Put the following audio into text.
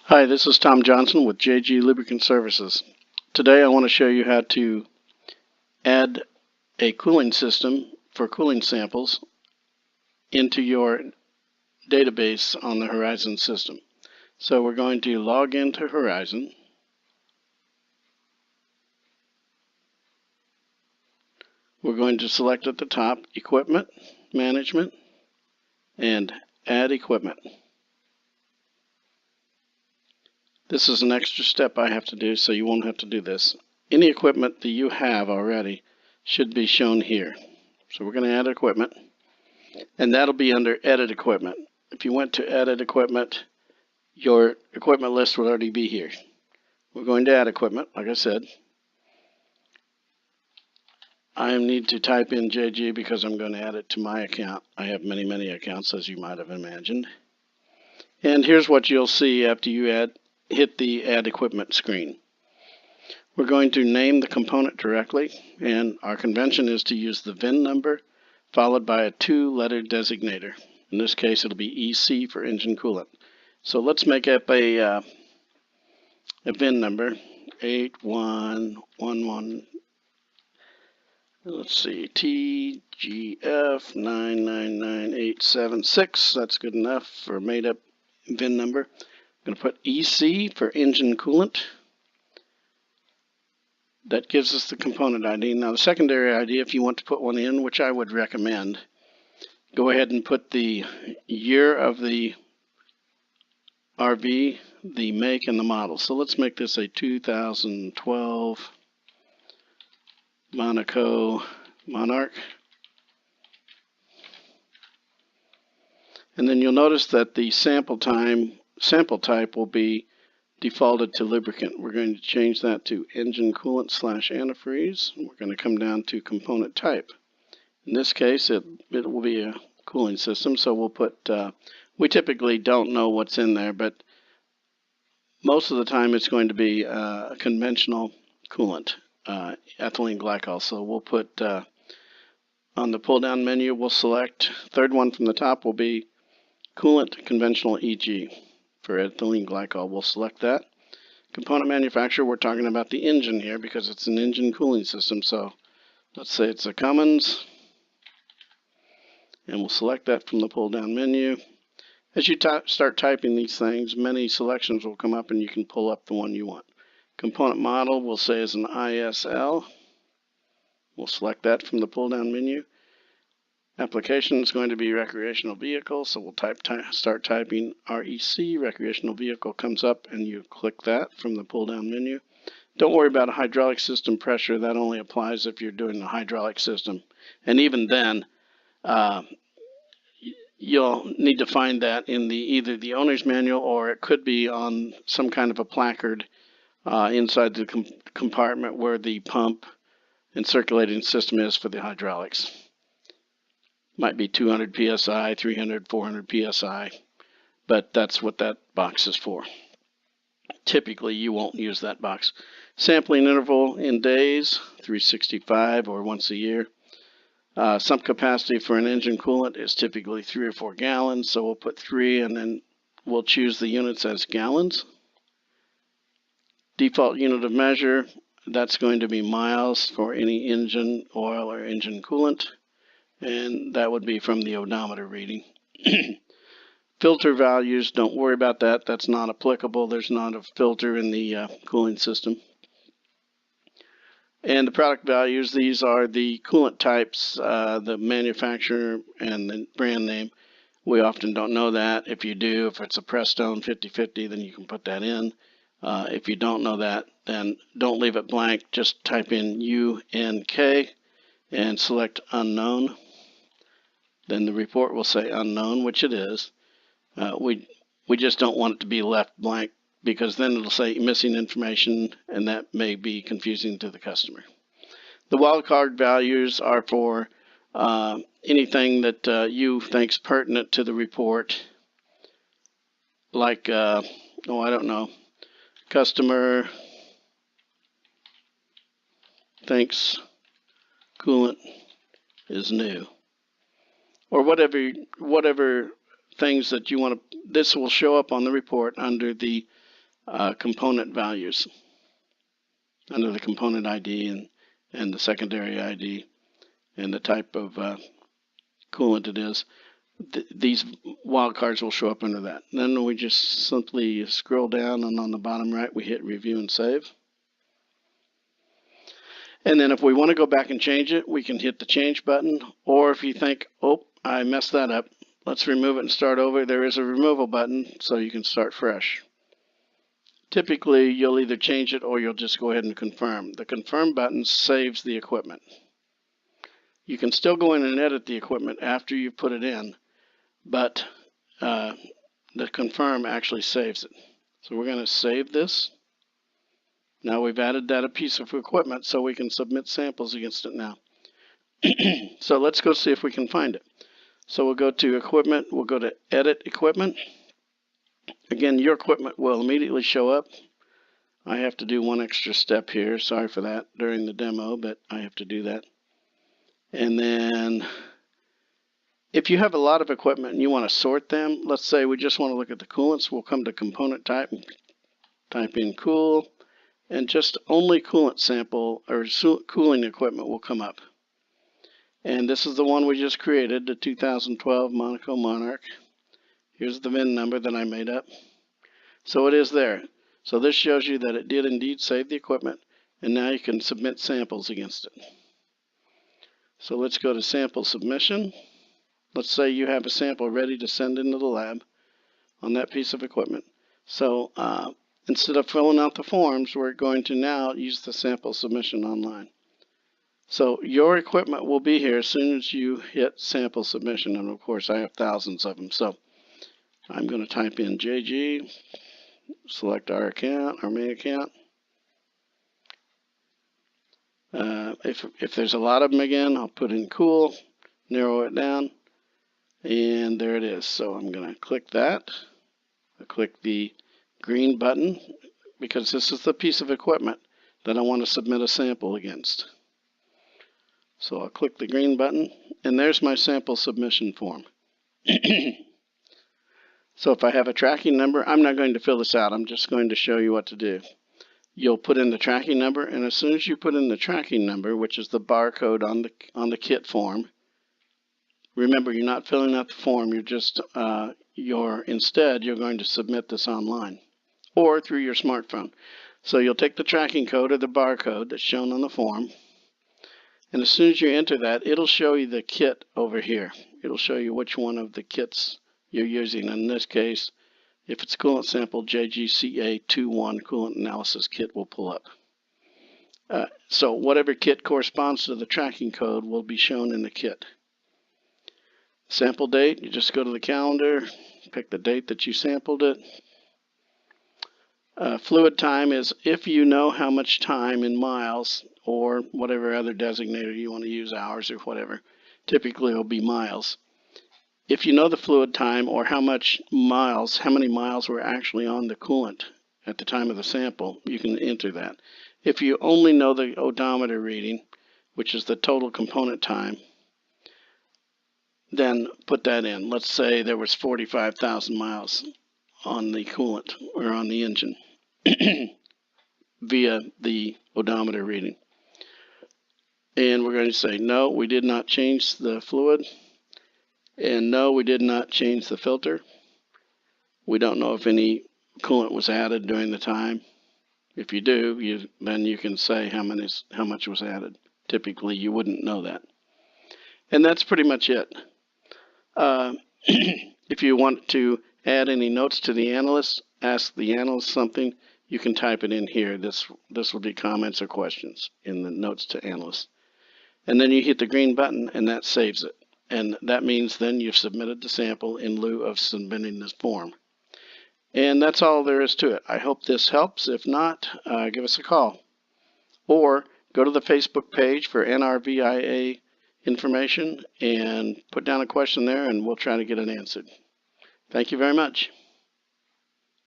Hi, this is Tom Johnson with JG Lubricant Services. Today I want to show you how to add a cooling system for cooling samples into your database on the Horizon system. So we're going to log into Horizon. We're going to select at the top Equipment, Management, and Add Equipment. This is an extra step I have to do, so you won't have to do this. Any equipment that you have already should be shown here. So we're going to add equipment, and that'll be under Edit Equipment. If you went to Edit Equipment, your equipment list will already be here. We're going to add equipment, like I said. I need to type in JG because I'm going to add it to my account. I have many accounts, as you might have imagined. And here's what you'll see after you hit the Add Equipment screen. We're going to name the component directly, and our convention is to use the VIN number followed by a two-letter designator. In this case, it'll be EC for engine coolant. So let's make up a VIN number, 8111. Let's see, TGF999876. That's good enough for a made-up VIN number. I'm going to put EC for engine coolant. That gives us the component ID. Now the secondary ID, if you want to put one in, which I would recommend, go ahead and put the year of the RV, the make, and the model. So let's make this a 2012 Monaco Monarch. And then you'll notice that the sample type will be defaulted to lubricant. We're going to change that to engine coolant / antifreeze. We're going to come down to component type. In this case, it will be a cooling system, so we'll put, we typically don't know what's in there, but most of the time it's going to be a conventional coolant, ethylene glycol. So we'll put, on the pull-down menu, we'll select, third one from the top will be coolant conventional EG. For ethylene glycol, we'll select that. Component manufacturer, we're talking about the engine here because it's an engine cooling system. So let's say it's a Cummins, and we'll select that from the pull-down menu. As you start typing these things, many selections will come up and you can pull up the one you want. Component model, we'll say is an ISL. We'll select that from the pull-down menu. Application is going to be recreational vehicle, so we'll start typing REC, recreational vehicle comes up, and you click that from the pull-down menu. Don't worry about a hydraulic system pressure. That only applies if you're doing a hydraulic system. And even then, you'll need to find that in either the owner's manual or it could be on some kind of a placard inside the compartment where the pump and circulating system is for the hydraulics. Might be 200 psi, 300, 400 psi, but that's what that box is for. Typically, you won't use that box. Sampling interval in days, 365 or once a year. Sump capacity for an engine coolant is typically 3 or 4 gallons, so we'll put 3 and then we'll choose the units as gallons. Default unit of measure, that's going to be miles for any engine oil or engine coolant. And that would be from the odometer reading. Filter values, don't worry about that. That's not applicable. There's not a filter in the cooling system. And the product values, these are the coolant types, the manufacturer and the brand name. We often don't know that. If you do, if it's a Prestone 5050, then you can put that in. If you don't know that, then don't leave it blank. Just type in UNK and select unknown. Then the report will say unknown, which it is. We just don't want it to be left blank because then it'll say missing information, and that may be confusing to the customer. The wildcard values are for anything that you think's pertinent to the report, like, I don't know, customer thinks coolant is new. Or whatever things that you want to, this will show up on the report under the component values under the component ID and the secondary ID and the type of coolant it is. These wildcards will show up under that. Then we just simply scroll down, and on the bottom right we hit review and save. And then if we want to go back and change it, we can hit the change button. Or if you think, oh, I messed that up, let's remove it and start over, there is a removal button so you can start fresh. Typically you'll either change it or you'll just go ahead and confirm. The confirm button saves the equipment. You can still go in and edit the equipment after you put it in, but the confirm actually saves it. So we're going to save this. Now we've added that a piece of equipment so we can submit samples against it now. So let's go see if we can find it. So we'll go to equipment, we'll go to edit equipment. Again, your equipment will immediately show up. I have to do one extra step here, sorry for that, during the demo, but I have to do that. And then if you have a lot of equipment and you want to sort them, let's say we just want to look at the coolants, we'll come to component type, type in cool, and just only coolant sample or cooling equipment will come up. And this is the one we just created, the 2012 Monaco Monarch. Here's the VIN number that I made up. So it is there. So this shows you that it did indeed save the equipment, and now you can submit samples against it. So let's go to sample submission. Let's say you have a sample ready to send into the lab on that piece of equipment. So instead of filling out the forms, we're going to now use the sample submission online. So your equipment will be here as soon as you hit sample submission, and of course I have thousands of them. So I'm going to type in JG, select our account, our main account. If there's a lot of them again, I'll put in cool, narrow it down, and there it is. So I'm going to click that. I'll click the green button because this is the piece of equipment that I want to submit a sample against. So I'll click the green button, and there's my sample submission form. So if I have a tracking number, I'm not going to fill this out. I'm just going to show you what to do. You'll put in the tracking number, and as soon as you put in the tracking number, which is the barcode on the kit form, remember you're not filling out the form. You're just instead you're going to submit this online or through your smartphone. So you'll take the tracking code or the barcode that's shown on the form, and as soon as you enter that, it'll show you the kit over here. It'll show you which one of the kits you're using. In this case, if it's coolant sample, JGCA21 coolant analysis kit will pull up. So whatever kit corresponds to the tracking code will be shown in the kit. Sample date, you just go to the calendar, pick the date that you sampled it. Fluid time is if you know how much time in miles or whatever other designator you want to use, hours or whatever. Typically it'll be miles. If you know the fluid time or how many miles were actually on the coolant at the time of the sample, you can enter that. If you only know the odometer reading, which is the total component time, then put that in. Let's say there was 45,000 miles on the coolant or on the engine via the odometer reading. And we're going to say, no, we did not change the fluid. And no, we did not change the filter. We don't know if any coolant was added during the time. If you do, then you can say how much was added. Typically, you wouldn't know that. And that's pretty much it. If you want to add any notes to the analyst, ask the analyst something, you can type it in here. This will be comments or questions in the notes to analyst. And then you hit the green button, and that saves it. And that means then you've submitted the sample in lieu of submitting this form. And that's all there is to it. I hope this helps. If not, give us a call. Or go to the Facebook page for NRVIA information and put down a question there, and we'll try to get it answered. Thank you very much.